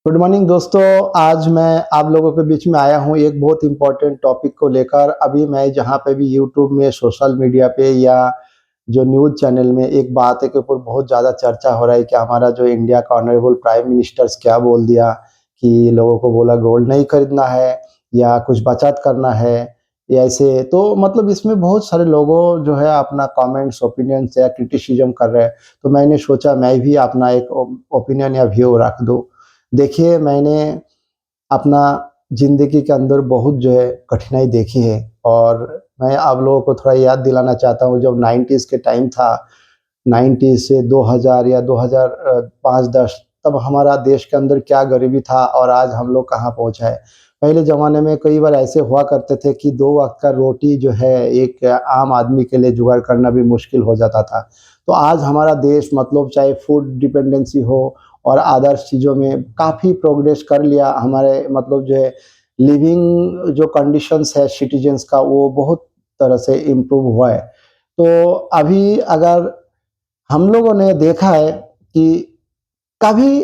Good morning दोस्तों। आज मैं आप लोगों के बीच में आया हूँ एक बहुत इम्पोर्टेंट टॉपिक को लेकर। अभी मैं जहाँ पे भी यूट्यूब में, सोशल मीडिया पे या जो न्यूज़ चैनल में एक बात है के ऊपर बहुत ज़्यादा चर्चा हो रहा है कि हमारा जो इंडिया का ऑनरेबल प्राइम मिनिस्टर्स क्या बोल दिया कि लोगों को बोला गोल्ड नहीं खरीदना है या कुछ बचत करना है या ऐसे। तो मतलब इसमें बहुत सारे लोगों जो है अपना कमेंट्स, ओपिनियंस या क्रिटिसिज्म कर रहे हैं। तो मैंने सोचा मैं भी अपना एक ओपिनियन या व्यू रख दूँ। देखिए, मैंने अपना ज़िंदगी के अंदर बहुत जो है कठिनाई देखी है और मैं आप लोगों को थोड़ा याद दिलाना चाहता हूँ। जब 90s के टाइम था, 90 से 2000 या 5-10, तब हमारा देश के अंदर क्या गरीबी था और आज हम लोग कहाँ पहुँचा है। पहले ज़माने में कई बार ऐसे हुआ करते थे कि 2 वक़्त का रोटी जो है एक आम आदमी के लिए जुगाड़ करना भी मुश्किल हो जाता था। तो आज हमारा देश मतलब चाहे फूड डिपेंडेंसी हो और अदर्स चीज़ों में काफ़ी प्रोग्रेस कर लिया। हमारे मतलब जो है लिविंग जो कंडीशंस है सिटीज़न्स का, वो बहुत तरह से इम्प्रूव हुआ है। तो अभी अगर हम लोगों ने देखा है कि कभी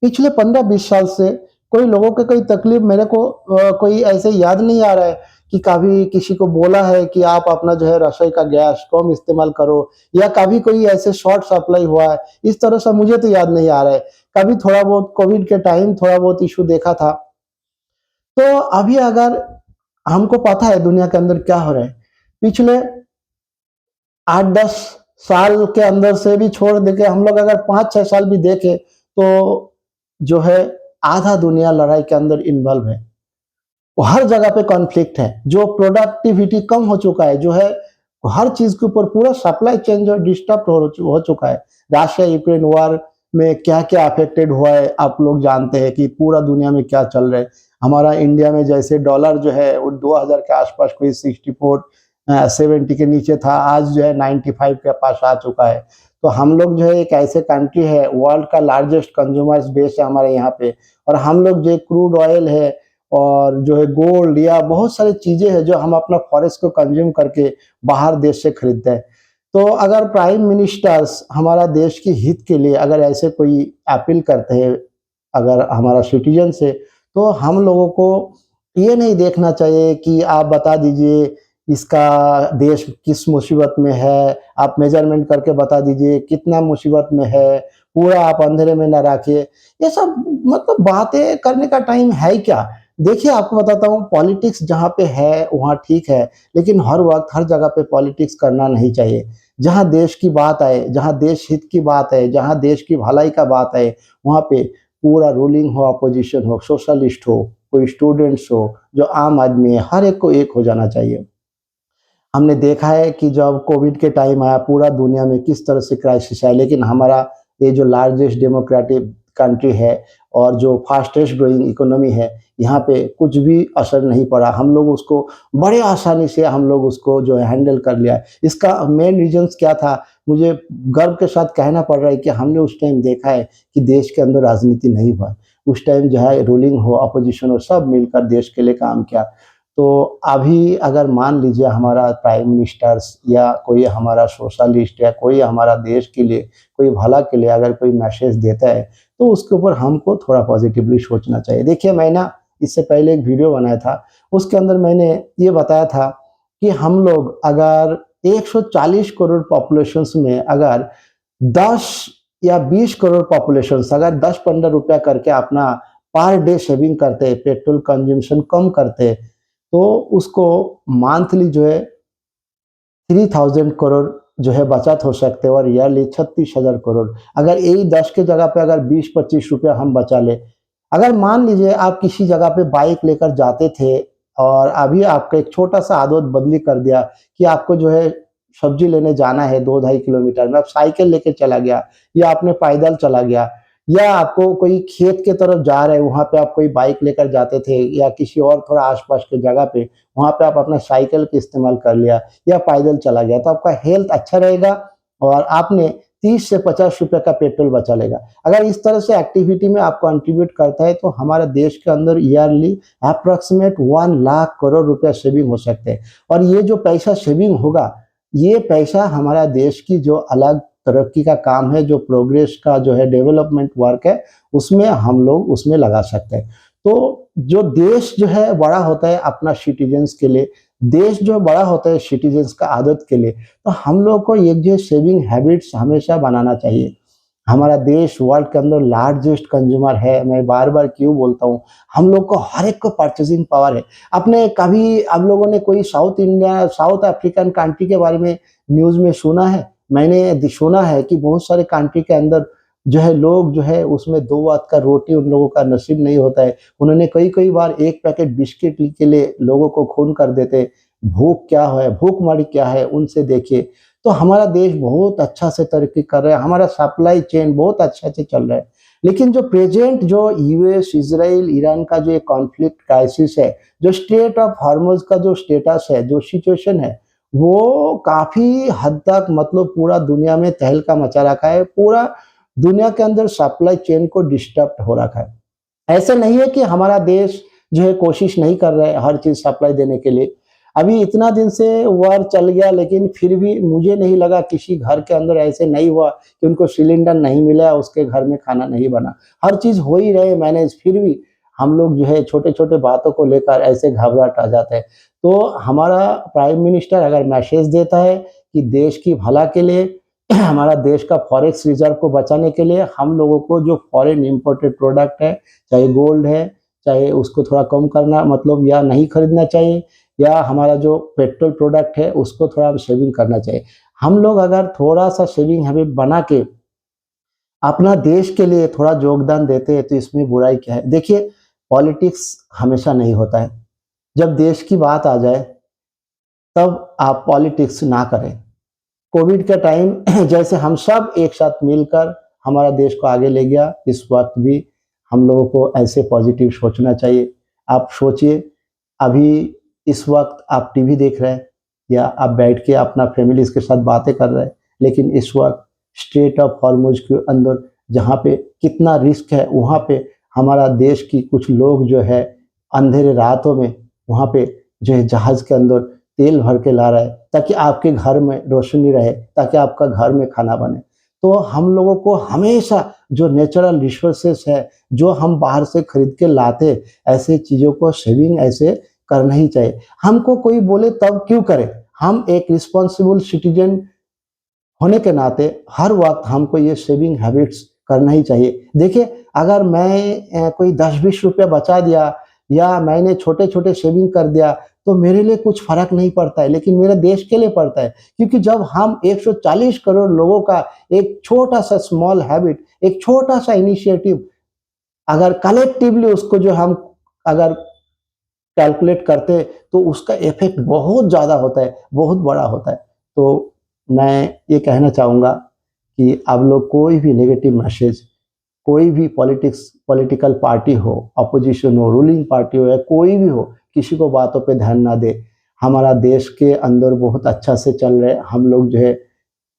पिछले 15-20 साल से कोई लोगों को कोई तकलीफ मेरे को कोई ऐसे याद नहीं आ रहा है कि कभी किसी को बोला है कि आप अपना जो है रसोई का गैस कम इस्तेमाल करो या कभी कोई ऐसे शॉर्ट सप्लाई हुआ है। इस तरह से मुझे तो याद नहीं आ रहा है। कभी थोड़ा बहुत कोविड के टाइम थोड़ा बहुत इश्यू देखा था। तो अभी अगर हमको पता है दुनिया के अंदर क्या हो रहा है, पिछले 8-10 साल के अंदर से भी छोड़ दे के हम लोग अगर 5-6 साल भी देखें तो जो है आधा दुनिया लड़ाई के अंदर इन्वॉल्व है। वो हर जगह पे कॉन्फ्लिक्ट है, जो प्रोडक्टिविटी कम हो चुका है, जो है हर चीज़ के ऊपर पूरा सप्लाई चेन जो डिस्टर्ब हो चुका है। रशिया यूक्रेन वॉर में क्या-क्या अफेक्टेड हुआ है, आप लोग जानते हैं कि पूरा दुनिया में क्या चल रहा है। हमारा इंडिया में जैसे डॉलर जो है वो 2000 के आस-पास कोई 64 70 के नीचे था, आज जो है 95 के पास आ चुका है। तो हम लोग जो है एक ऐसे कंट्री है, वर्ल्ड का लार्जेस्ट कंज्यूमर्स बेस है हमारे यहाँ पे, और हम लोग जो क्रूड ऑयल है और जो है गोल्ड या बहुत सारी चीज़ें हैं जो हम अपना फॉरेस्ट को कंज्यूम करके बाहर देश से खरीदते हैं। तो अगर प्राइम मिनिस्टर्स हमारा देश के हित के लिए अगर ऐसे कोई अपील करते हैं अगर हमारा सिटीजन से, तो हम लोगों को ये नहीं देखना चाहिए कि आप बता दीजिए इसका देश किस मुसीबत में है, आप मेज़रमेंट करके बता दीजिए कितना मुसीबत में है, पूरा आप अंधेरे में ना रखिए। ये सब मतलब बातें करने का टाइम है क्या? देखिए, आपको बताता हूँ, पॉलिटिक्स जहाँ पे है वहाँ ठीक है, लेकिन हर वक़्त हर जगह पे पॉलिटिक्स करना नहीं चाहिए। जहाँ देश की बात आए, जहाँ देश हित की बात है, जहाँ देश की भलाई का बात है, वहाँ पे पूरा रूलिंग हो, अपोज़िशन हो, सोशलिस्ट हो, कोई स्टूडेंट्स हो, जो आम आदमी है, हर एक को एक हो जाना चाहिए। हमने देखा है कि जब कोविड के टाइम आया पूरा दुनिया में किस तरह से क्राइसिस आया, लेकिन हमारा ये जो लार्जेस्ट डेमोक्रेटिक कंट्री है और जो फास्टेस्ट ग्रोइंग इकोनॉमी है, यहाँ पे कुछ भी असर नहीं पड़ा। हम लोग उसको बड़े आसानी से हम लोग उसको जो है हैंडल कर लिया है। इसका मेन रीज़न्स क्या था? मुझे गर्व के साथ कहना पड़ रहा है कि हमने उस टाइम देखा है कि देश के अंदर राजनीति नहीं हुआ। उस टाइम जो है रूलिंग हो, अपोज़िशन हो, सब मिलकर देश के लिए काम किया। तो अभी अगर मान लीजिए हमारा प्राइम मिनिस्टर्स या कोई हमारा सोशलिस्ट या कोई हमारा देश के लिए, कोई भला के लिए अगर कोई मैसेज देता है, तो उसके ऊपर हमको थोड़ा पॉज़िटिवली सोचना चाहिए। देखिए, मैं ना इससे पहले एक वीडियो बनाया था, उसके अंदर मैंने ये बताया था कि हम लोग अगर 140 करोड़ पॉपुलेशंस में अगर 10 या 20 करोड़ पॉपुलेशंस अगर 10-15 रुपया करके अपना पर डे सेविंग करते, पेट्रोल कंज़म्पशन कम करते, तो उसको मंथली जो है 3000 करोड़ जो है बचत हो सकते हैं और ईयरली 36,000 करोड़। अगर यही 10 के जगह पे अगर 20-25 रुपया हम बचा लें, अगर मान लीजिए आप किसी जगह पे बाइक लेकर जाते थे और अभी आपका एक छोटा-सा आदत बदली कर दिया कि आपको जो है सब्ज़ी लेने जाना है 2 ढाई किलोमीटर में, आप साइकिल लेके चला गया या आपने पैदल चला गया, या आपको कोई खेत के तरफ जा रहे हैं, वहाँ पे आप कोई बाइक लेकर जाते थे या किसी और थोड़ा आस-पास की जगह पे, वहाँ पे आप अपना साइकिल का इस्तेमाल कर लिया या पैदल चला गया, तो आपका हेल्थ अच्छा रहेगा और आपने 30 से 50 रुपए का पेट्रोल बचा लेगा। अगर इस तरह से एक्टिविटी में आप कंट्रीब्यूट करता है, तो हमारे देश के अंदर ईयरली एप्रोक्सिमेट 1 लाख करोड़ रुपया सेविंग हो सकते हैं और ये जो पैसा सेविंग होगा, ये पैसा हमारा देश की जो अलग तरक्की का काम है, जो प्रोग्रेस का जो है डेवलपमेंट वर्क है, उसमें हम लोग उसमें लगा सकते हैं। तो जो देश जो है बड़ा होता है अपना सिटीज़न्स के लिए, देश जो बड़ा होता है सिटीज़न्स का आदत के लिए, तो हम लोग को एक जो सेविंग हैबिट्स हमेशा बनाना चाहिए। हमारा देश वर्ल्ड के अंदर लार्जेस्ट कंज्यूमर है, मैं बार-बार क्यों बोलता हूँ, हम लोग को हर एक को परचेज़िंग पावर है। आपने कभी आप लोगों ने कोई साउथ अफ्रीकन कंट्री के बारे में न्यूज़ में सुना है? मैंने सुना है कि बहुत सारे कंट्री के अंदर जो है लोग जो है उसमें 2 वक़्त का रोटी उन लोगों का नसीब नहीं होता है। उन्होंने कई-कई बार 1 पैकेट बिस्किट के लिए लोगों को खून कर देते। भूख क्या है, भूखमरी क्या है, उनसे देखिए। तो हमारा देश बहुत अच्छा से तरक्की कर रहा है, हमारा सप्लाई चेन बहुत अच्छा से चल रहा है। लेकिन जो प्रेज़ेंट जो यूएस, इज़राइल, ईरान का जो ये कॉन्फ्लिक्ट क्राइसिस है, जो स्ट्रेट ऑफ हॉर्मुज़ का जो स्टेटस है, जो सिचुएशन है, वो काफ़ी हद तक मतलब पूरा दुनिया में तहलका मचा रखा है, पूरा दुनिया के अंदर सप्लाई चेन को डिस्टर्ब हो रखा है। ऐसा नहीं है कि हमारा देश जो है कोशिश नहीं कर रहा है हर चीज़ सप्लाई देने के लिए। अभी इतना दिन से वॉर चल गया लेकिन फिर भी मुझे नहीं लगा किसी घर के अंदर ऐसे नहीं हुआ कि उनको सिलेंडर नहीं मिला, उसके घर में खाना नहीं बना। हर चीज़ हो ही रहे मैनेज, फिर भी हम लोग जो है छोटे-छोटे बातों को लेकर ऐसे घबराहट आ जाते हैं। तो हमारा प्राइम मिनिस्टर अगर मैसेज देता है कि देश की भला के लिए हमारा देश का फॉरेक्स रिज़र्व को बचाने के लिए हम लोगों को जो फॉरेन इम्पोर्टेड प्रोडक्ट है, चाहे गोल्ड है, चाहे उसको थोड़ा कम करना मतलब या नहीं खरीदना चाहिए या हमारा जो पेट्रोल प्रोडक्ट है उसको थोड़ा सेविंग करना चाहिए। हम लोग अगर थोड़ा-सा सेविंग हैबिट बना के अपना देश के लिए थोड़ा योगदान देते हैं तो इसमें बुराई क्या है? देखिए पॉलिटिक्स हमेशा नहीं होता है। जब देश की बात आ जाए तब आप पॉलिटिक्स ना करें। कोविड का टाइम जैसे हम सब एक साथ मिलकर हमारा देश को आगे ले गया, इस वक़्त भी हम लोगों को ऐसे पॉज़िटिव सोचना चाहिए। आप सोचिए, अभी इस वक़्त आप टीवी देख रहे हैं या आप बैठ के अपना फैमिलीज़ के साथ बातें कर रहे हैं, लेकिन इस वक़्त स्ट्रेट ऑफ हॉर्मुज़ के अंदर जहाँ पे कितना रिस्क है, वहाँ पे हमारा देश की कुछ लोग जो है अंधेरे रातों में वहाँ पे जो है जहाज़ के अंदर तेल भर के ला रहा है ताकि आपके घर में रोशनी रहे, ताकि आपका घर में खाना बने। तो हम लोगों को हमेशा जो नेचुरल रिसोर्सेस है, जो हम बाहर से खरीद के लाते, ऐसे चीज़ों को सेविंग ऐसे करना ही चाहिए। हमको कोई बोले तब क्यों करें? हम एक रिस्पॉन्सिबल सिटीज़न होने के नाते हर वक़्त हमको ये सेविंग हैबिट्स करना ही चाहिए। देखिए, अगर मैं कोई 10-20 रुपया बचा दिया या मैंने छोटे-छोटे सेविंग कर दिया, तो मेरे लिए कुछ फ़र्क नहीं पड़ता है, लेकिन मेरे देश के लिए पड़ता है। क्योंकि जब हम 140 करोड़ लोगों का एक छोटा-सा स्मॉल हैबिट, एक छोटा-सा इनिशिएटिव अगर कलेक्टिवली उसको जो हम अगर कैलकुलेट करते हैं, तो उसका इफ़ेक्ट बहुत ज़्यादा होता है, बहुत बड़ा होता है। तो मैं ये कहना चाहूँगा कि आप लोग कोई भी नेगेटिव मैसेज, कोई भी पॉलिटिकल पार्टी हो, अपोज़िशन हो, रूलिंग पार्टी हो या कोई भी हो, किसी को बातों पे ध्यान ना दे। हमारा देश के अंदर बहुत अच्छा से चल रहे हैं, हम लोग जो है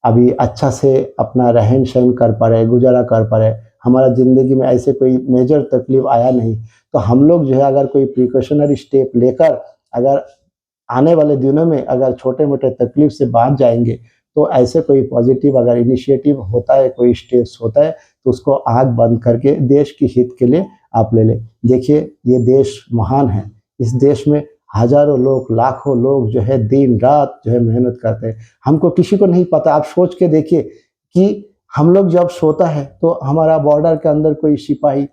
अभी अच्छा से अपना रहन-सहन कर पा रहे हैं, गुज़ारा कर पा रहे हैं। हमारा ज़िंदगी में ऐसे कोई मेजर तकलीफ़ आया नहीं। तो हम लोग जो है अगर कोई प्रिकॉशनरी स्टेप लेकर अगर आने वाले दिनों में अगर छोटे-मोटे तकलीफ से बाहर जाएँगे, तो ऐसे कोई पॉज़िटिव अगर इनिशिएटिव होता है, कोई स्टेप्स होता है, तो उसको आँख बंद करके देश के हित के लिए आप ले लें। देखिए, ये देश महान है। इस देश में हज़ारों लोग, लाखों लोग जो है दिन-रात जो है मेहनत करते हैं। हमको किसी को नहीं पता, आप सोच के देखिए कि हम लोग जब सोता है, तो हमारा बॉर्डर के अंदर कोई सिपाही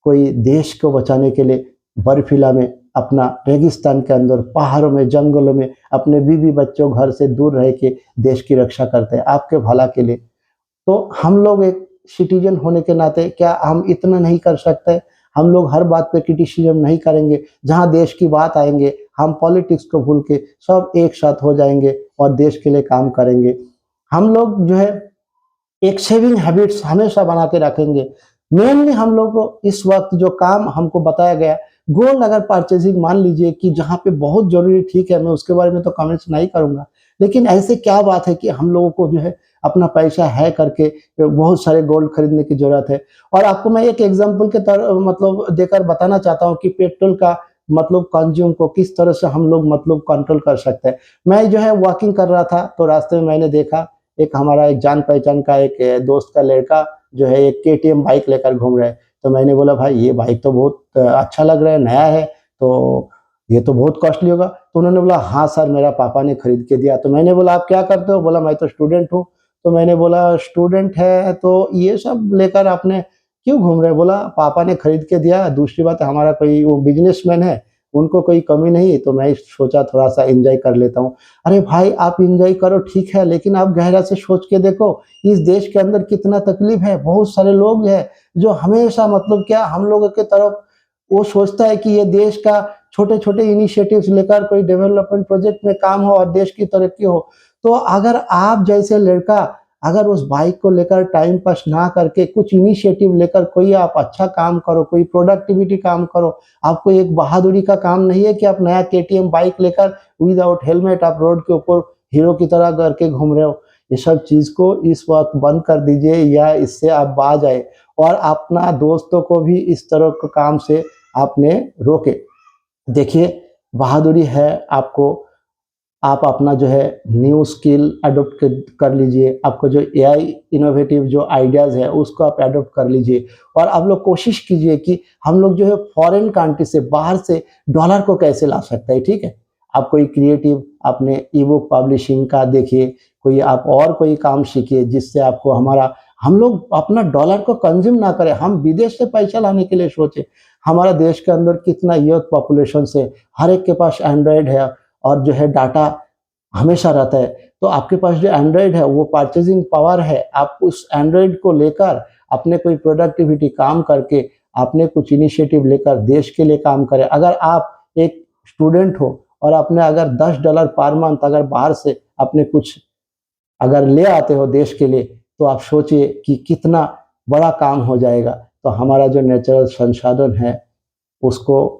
कोई देश को बचाने के लिए बर्फीला में अपना रेगिस्तान के अंदर, पहाड़ों में, जंगलों में अपने बीवी बच्चों घर से दूर रह के देश की रक्षा करते हैं, आपके भला के लिए। तो हम लोग एक सिटीज़न होने के नाते क्या हम इतना नहीं कर सकते? हम लोग हर बात पे क्रिटिसिज़्म नहीं करेंगे, जहाँ देश की बात आएँगे, हम पॉलिटिक्स को भूल के सब एक साथ हो जाएँगे और देश के लिए काम करेंगे। हम लोग जो है एक सेविंग हैबिट्स हमेशा बना के रखेंगे। मेनली हम लोग को इस वक़्त जो काम हमको बताया गया, गोल्ड अगर परचेज़िंग मान लीजिए कि जहाँ पे बहुत ज़रूरी ठीक है, मैं उसके बारे में तो कमेंट्स नहीं करूँगा। लेकिन ऐसे क्या बात है कि हम लोगों को जो है अपना पैसा है करके बहुत सारे गोल्ड खरीदने की ज़रूरत है। और आपको मैं एक एग्ज़ाम्पल के मतलब देकर बताना चाहता हूँ कि पेट्रोल का मतलब कंज़्यूम को किस तरह से हम लोग मतलब कंट्रोल कर सकते हैं। मैं जो है वॉकिंग कर रहा था, तो रास्ते में मैंने देखा एक हमारा एक जान पहचान का एक दोस्त का लड़का जो है एक केटीएम बाइक लेकर घूम रहा है। तो मैंने बोला भाई ये बाइक तो बहुत अच्छा लग रहा है, नया है, तो ये तो बहुत कॉस्टली होगा। तो उन्होंने बोला हाँ सर मेरा पापा ने खरीद के दिया। तो मैंने बोला आप क्या करते हो? बोला मैं तो स्टूडेंट हूँ। तो मैंने बोला स्टूडेंट है तो ये सब लेकर आपने क्यों घूम रहे? बोला पापा ने खरीद के दिया, दूसरी बात है हमारा कोई वो बिजनेसमैन है, उनको कोई कमी नहीं, तो मैं सोचा थोड़ा सा एंजॉय कर लेता हूँ। अरे भाई आप एंजॉय करो ठीक है, लेकिन आप गहरा से सोच के देखो इस देश के अंदर कितना तकलीफ है। बहुत सारे लोग हैं जो हमेशा मतलब क्या हम लोगों के तरफ वो सोचता है कि ये देश का छोटे छोटे इनिशिएटिव्स लेकर कोई डेवलपमेंट प्रोजेक्ट में काम हो और देश की तरक्की हो। तो अगर आप जैसे लड़का अगर उस बाइक को लेकर टाइम पास ना करके कुछ इनिशिएटिव लेकर कोई आप अच्छा काम करो, कोई प्रोडक्टिविटी काम करो। आपको एक बहादुरी का काम नहीं है कि आप नया केटीएम बाइक लेकर विदाउट हेलमेट आप रोड के ऊपर हीरो की तरह करके घूम रहे हो। ये सब चीज़ को इस वक़्त बंद कर दीजिए या इससे आप बाज आए और अपना दोस्तों को भी इस तरह के काम से आपने रोके। देखिए बहादुरी है आपको, आप अपना जो है न्यू स्किल अडॉप्ट कर लीजिए, आपको जो एआई इनोवेटिव जो आइडियाज़ है उसको आप अडॉप्ट कर लीजिए और आप लोग कोशिश कीजिए कि हम लोग जो है फॉरेन कंट्री से बाहर से डॉलर को कैसे ला सकते हैं, ठीक है? आप कोई क्रिएटिव आपने ई बुक पब्लिशिंग का देखिए, कोई आप और कोई काम सीखिए जिससे आपको हमारा हम लोग अपना डॉलर को कंज्यूम ना करें, हम विदेश से पैसा लाने के लिए सोचें। हमारा देश के अंदर कितना यूथ पॉपुलेशन है, हर एक के पास एंड्रॉयड है और जो है डाटा हमेशा रहता है। तो आपके पास जो एंड्रॉयड है वो परचेजिंग पावर है, आप उस एंड्रॉयड को लेकर अपने कोई प्रोडक्टिविटी काम करके आपने कुछ इनिशिएटिव लेकर देश के लिए काम करें। अगर आप एक स्टूडेंट हो और आपने अगर $10 पर मंथ अगर बाहर से अपने कुछ अगर ले आते हो देश के लिए, तो आप सोचिए कि कितना बड़ा काम हो जाएगा। तो हमारा जो नेचुरल संसाधन है उसको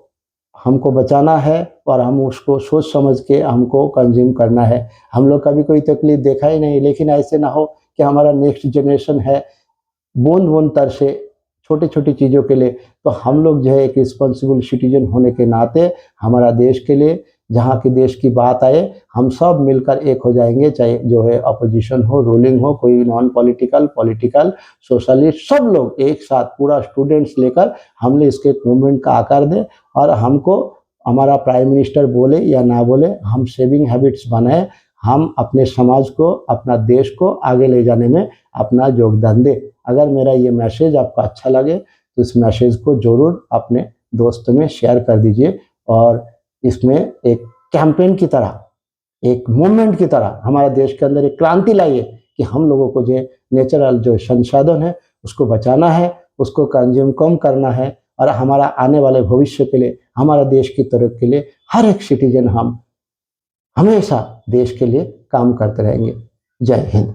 हमको बचाना है और हम उसको सोच समझ के हमको कंज़्यूम करना है। हम लोग कभी कोई तकलीफ़ देखा ही नहीं, लेकिन ऐसे ना हो कि हमारा नेक्स्ट जनरेशन है बूँद-बूँद तरसे छोटी-छोटी चीज़ों के लिए। तो हम लोग जो है एक रिस्पॉन्सिबल सिटीज़न होने के नाते हमारा देश के लिए जहाँ की देश की बात आए, हम सब मिलकर एक हो जाएँगे, चाहे जो है अपोज़िशन हो, रूलिंग हो, कोई नॉन पॉलिटिकल, पॉलिटिकल, सोशलिस्ट सब लोग एक साथ पूरा स्टूडेंट्स लेकर हम लोग इसके एक मूवमेंट का आकार दें और हमको हमारा प्राइम मिनिस्टर बोले या ना बोले, हम सेविंग हैबिट्स बनाएँ, हम अपने समाज को, अपना देश को आगे ले जाने में अपना योगदान दें। अगर मेरा ये मैसेज आपको अच्छा लगे तो इस मैसेज को ज़रूर अपने दोस्तों में शेयर कर दीजिए और इसमें एक कैंपेन की तरह, एक मूवमेंट की तरह हमारे देश के अंदर एक क्रांति लाइए कि हम लोगों को जो नेचुरल जो संसाधन है उसको बचाना है, उसको कंज्यूम कम करना है और हमारा आने वाले भविष्य के लिए, हमारा देश की तरक्की के लिए हर एक सिटीजन हम हमेशा देश के लिए काम करते रहेंगे। जय हिंद।